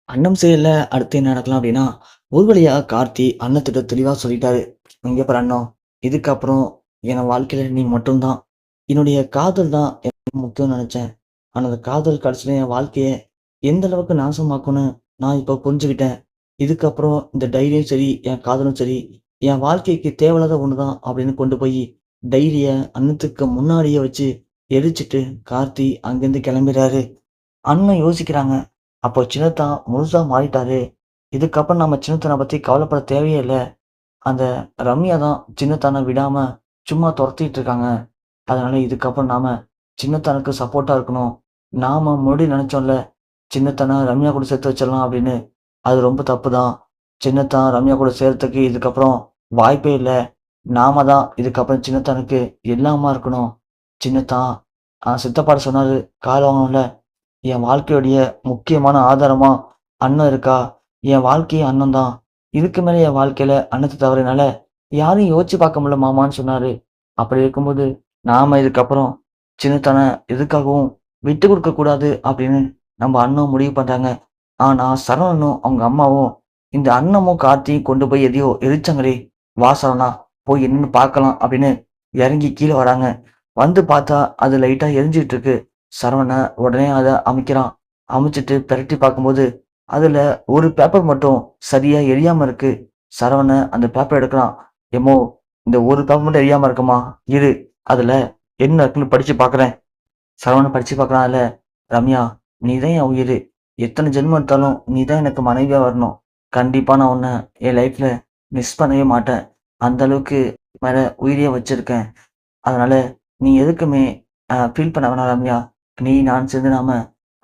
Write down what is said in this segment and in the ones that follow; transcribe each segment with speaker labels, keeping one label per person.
Speaker 1: அண்ணன் செயல்ல அடுத்து என்ன நடக்கலாம் அப்படின்னா, ஒரு வழியா கார்த்தி அண்ணத்திட்ட தெளிவா சொல்லிட்டாரு. "இங்க பாரு அண்ணா, இதுக்கப்புறம் என் வாழ்க்கையில நீ மட்டும் தான். என்னுடைய காதல் தான் எனக்கு முக்கியம்னு நெனச்சேன். ஆனா அந்த காதல் கடைசியில என் வாழ்க்கைய எந்த அளவுக்கு நாசமாக்கும்னு நான் இப்போ புரிஞ்சுக்கிட்டேன். இதுக்கப்புறம் இந்த டைரியும் சரி, என் காதலும் சரி, என் வாழ்க்கைக்கு தேவையில்லாத ஒண்ணு தான்" அப்படின்னு கொண்டு போய் டைரிய அண்ணத்துக்கு முன்னாடியே வச்சு எரிச்சுட்டு கார்த்தி அங்கேருந்து கிளம்பிறாரு. அண்ணன் யோசிக்கிறாங்க. அப்போ சின்னத்தா முழுசா மாறிட்டாரு. இதுக்கப்புறம் நம்ம சின்னத்தன பத்தி கவலைப்பட தேவையே இல்ல. அந்த ரம்யா தான் சின்னத்தான விடாம சும்மா தொரத்திட்டு இருக்காங்க. அதனால இதுக்கப்புறம் நாம சின்னத்தானுக்கு சப்போர்ட்டா இருக்கணும். நாம முன்னாடி நெனச்சோம்ல, சின்னத்தான ரம்யா கூட சேர்த்து வச்சிடலாம் அப்படின்னு. அது ரொம்ப தப்பு தான். சின்னத்தா ரம்யா கூட சேர்றதுக்கு இதுக்கப்புறம் வாய்ப்பே இல்ல. நாம தான் இதுக்கப்புறம் சின்னத்தானுக்கு எல்லாமா இருக்கணும். சின்னத்தா சித்தப்பாட்ட சொன்னாரு, கால் வாங்கணும்ல. என் வாழ்க்கையுடைய முக்கியமான ஆதாரமா அண்ணன் இருக்கா? என் வாழ்க்கையே அண்ணன் தான். இதுக்கு மேல என் வாழ்க்கையில அண்ணத்த தவிர என்னால யாரையும் யோசிச்சு பார்க்க முடியல மாமான்னு சொன்னாரு. அப்படி இருக்கும்போது, நாம இதுக்கப்புறம் சின்னத்தன எதுக்காகவும் விட்டு குடுக்க கூடாது அப்படின்னு நம்ம அண்ணன் முடிவு பண்றாங்க. ஆனா சரவணனும் அவங்க அம்மாவும் இந்த அண்ணமும் கார்த்தியும் கொண்டு போய் எதையோ எரிச்சாங்களே! வா சரவணா போய் என்னன்னு பார்க்கலாம் அப்படின்னு இறங்கி கீழ வராங்க. வந்து பார்த்தா அது லைட்டா எரிஞ்சுகிட்டு இருக்கு. சரவணன் உடனே அத அமுக்கிறான். அமுச்சுட்டு பெரட்டி பார்க்கும்போது, அதுல ஒரு பேப்பர் மட்டும் சரியா எரியாம இருக்கு. சரவணன் அந்த பேப்பர் எடுக்குறான். "எம்மோ! இந்த ஒரு பேப்பர் மட்டும் எரியாம இருக்குமா? இரு. அதுல என்ன இருக்குன்னு படிச்சு பார்க்குறேன்." சரவணன் படிச்சு பார்க்குறான் அதுல, "ரம்யா, நீ தான் என் உயிரு. எத்தன ஜென்மம் எடுத்தாலும் நீ தான் எனக்கு மனைவியா வரணும். கண்டிப்பா நான் உன்ன என் லைஃப்ல மிஸ் பண்ணவே மாட்டேன். அந்த அளவுக்கு மேல உயிரையே வச்சிருக்கேன். அதனால நீ எதுக்குமே ஃபீல் பண்ண வேணாம் ரம்யா. நீ, நான் சேர்ந்து நாம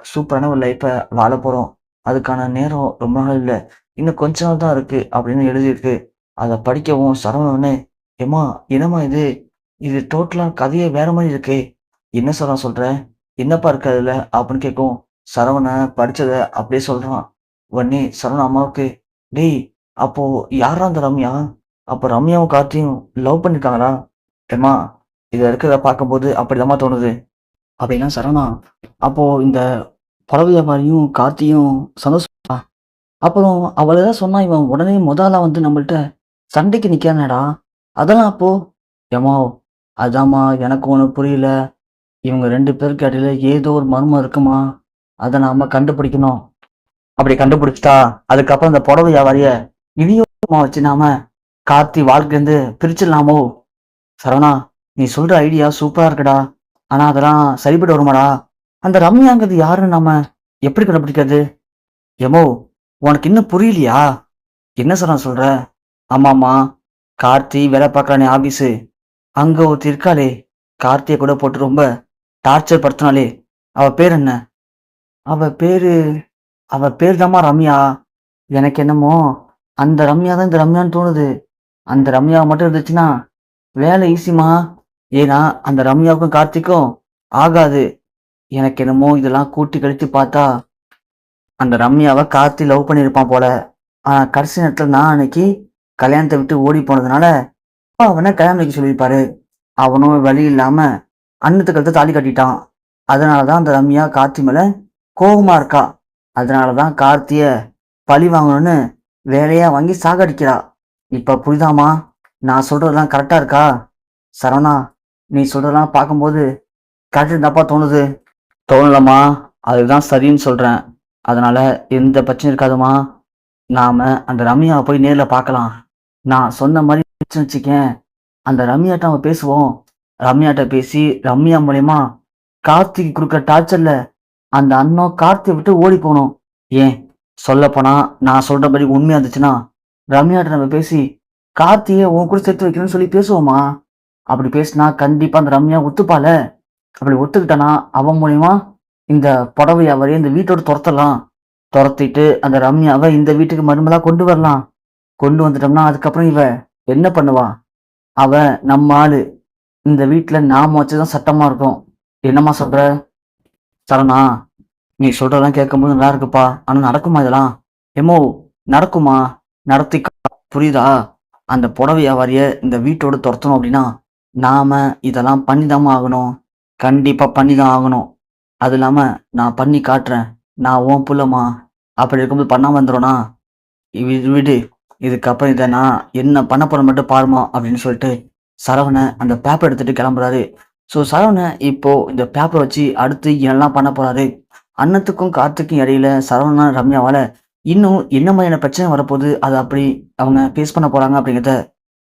Speaker 1: சூப்பரான ஒரு லைஃப்ப வாழப் போறோம். அதுக்கான நேரம் ரொம்ப நாள் இல்ல. இன்னும் கொஞ்ச நாள் தான் இருக்கு" அப்படின்னு எழுதியிருக்கு. அத படிக்கவும் சரவணனே, "எம்மா என்னம்மா இது? இது டோட்டலா கதையே வேற மாரி இருக்கே! என்ன சரவணா சொல்ற? என்னப்பா இருக்கு அதுல?" அப்படின்னு கேட்கவும், சரவணன் படிச்சத அப்படியே சொல்றான். உடனே சரவணன் அம்மாவுக்கு, "டேய்! அப்போ யார்றா அந்த ரம்யா? அப்ப ரம்யாவும் கார்த்தியும் லவ் பண்ணிருக்காங்களா?" "எம்மா இத இருக்கிறத பார்க்கும்போது அப்படிதாம்மா தோணுது." அப்படின்னா சரவணா, அப்போ இந்த பழ வியாபாரியும், கார்த்தியும் சந்தோஷமா? அப்புறம் அவள ஏதாவது சொன்னா இவன் உடனே ஆளா வந்து நம்மள்ட்ட சண்டைக்கு நிக்கிறானேடா! அதெல்லாம் அப்போ? எம்மாவ்! அதாம்மா எனக்கும் ஒண்ணும் புரியல. இவங்க 2 பேருக்கு இடையில ஏதோ ஒரு மர்மம் இருக்குமா? அத நாம கண்டுபிடிக்கணும். அப்படி கண்டுபிடிச்சுட்டா, அதுக்கப்புறம் இந்த புடவ வியாபாரிய இடியோமா வச்சு நாம கார்த்தி வாழ்க்கையிலருந்து பிரிச்சிடலாமோ? சரவணா, நீ சொல்ற ஐடியா சூப்பரா இருக்குடா. ஆனா அதெல்லாம் சரிப்பட்டு வருமாடா? அந்த ரம்யாங்கிறது யாருன்னு நாம எப்படி கண்டுபிடிக்கிறது? எம்மோவ்! உனக்கு இன்னும் புரியலையா? என்ன சரவணா சொல்ற? ஆமாம்மா. கார்த்தி வேலை பார்க்குறானே ஆபீஸு. அங்க ஒருத்தி இருக்காளே! கார்த்திய கூட போட்டு ரொம்ப டார்ச்சர் படுத்துனாளே! அவ பேர் என்ன? அவ பேரு அவ பேரு தாம்மா ரம்யா. எனக்கு என்னமோ அந்த ரம்யா தான் இந்த ரம்யான்னு தோணுது. அந்த ரம்யா மட்டும் இருந்துச்சுன்னா, வேலை ஈஸிம்மா. ஏன்னா, அந்த ரம்யாவுக்கும் கார்த்திக்கும் ஆகாது. எனக்கு என்னமோ இதெல்லாம் கூட்டி கழிச்சு பார்த்தா, அந்த ரம்யாவ கார்த்தி லவ் பண்ணியிருப்பான் போல. ஆனா கடைசி நேரத்துல நான் அன்னைக்கு கல்யாணத்த விட்டு ஓடி போனதுனால, அப்பா அவன கல்யாணம் பண்ணிக்க சொல்லியிருப்பாரு. அவனும் வழி இல்லாம அண்ணத்துக்கு கழுத்துல தாலி கட்டிட்டான். அதனால தான் அந்த ரம்யா கார்த்தி மேல கோவமா இருக்கா. அதனால தான் கார்த்திய பழி வாங்கணும்னு வேலையா வாங்கி சாகடிக்கிறா. இப்ப புரியுதாம்மா? நான் சொல்றதெல்லாம் கரெக்ட்டா இருக்கா? சரவணா, நீ சொல்றதெல்லாம் பார்க்கும்போது கரெக்ட்டுன்னு தான்ப்பா தோணுது. தோணலம்மா. அதுதான் சரின்னு சொல்றேன். அதனால எந்த பிரச்சனையும் இருக்காதும்மா. நாம அந்த ரம்யாவ போய் நேர்ல பார்க்கலாம். நான் சொன்ன மாரி வச்சுக்கயேன், அந்த ரம்யாட்ட நம்ம பேசுவோம். ரம்யாட்ட பேசி, ரம்யா மூலியமா கார்த்திக்கு குடுக்குற டார்ச்சர்ல அந்த அண்ணன் கார்த்திய விட்டு ஓடி போணும். ஏன் சொல்லப்போனா, நான் சொல்றபடி உண்மையா இருந்துச்சுன்னா, ரம்யாட்ட நம்ம பேசி, கார்த்திய உன் கூட சேர்த்து வைக்கிறேன்னு சொல்லி பேசுவோமா? அப்படி பேசினா கண்டிப்பா அந்த ரம்யா ஒத்துப்பாள? அப்படி ஒத்துக்கிட்டானா, அவன் மூலியமா இந்த புடவ வியாபாரிய இந்த வீட்டோட தொரத்தலாம். தொரத்திட்டு அந்த ரம்யாவ இந்த வீட்டுக்கு மருமகளா கொண்டு வரலாம். கொண்டு வந்துட்டோம்னா, அதுக்கப்புறம் இவ என்ன பண்ணுவா? அவ நம்ம ஆளு. இந்த வீட்ல நாம வச்சதுதான் சட்டமா இருக்கும். என்னம்மா சொல்ற? சரவணா, நீ சொல்றதெல்லாம் கேட்கும்போது நல்லா இருக்குப்பா. ஆனா நடக்குமா இதெல்லாம்? எம்மோவ்! நடக்குமா? நடத்தி புரியுதா? அந்த புடவ வியாபாரிய இந்த வீட்டோட தொரத்தணும் அப்படின்னா, நாம இதெல்லாம் பண்ணிதாம்மா ஆகணும். கண்டிப்பா பண்ணிதான் ஆகணும். அது இல்லாம நான் பண்ணி காட்டுறேன். நான் உன் புள்ளம்மா. அப்படி இருக்கும்போது பண்ணாம இருந்துருவேனா? விடு. இதுக்கப்புறம் இத நான் என்ன பண்ண போறேன்னு மட்டும் பாரும்மா அப்படின்னு சொல்லிட்டு சரவணன் அந்த பேப்பர் எடுத்துட்டு கிளம்புறாரு. ஸோ சரவணன் இப்போ இந்த பேப்பர வச்சு அடுத்து என்னலாம் பண்ண போறாரு? அன்னத்துக்கும் கார்த்திக்கும் இடையில சரவணா, ரம்யாவால இன்னும் என்ன மாதிரியான பிரச்சனை வரப்போகுது? அத அப்படி அவங்க ஃபேஸ் பண்ண போறாங்க அப்படிங்கிறத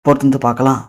Speaker 1: பொறுத்திருந்து பார்க்கலாம்.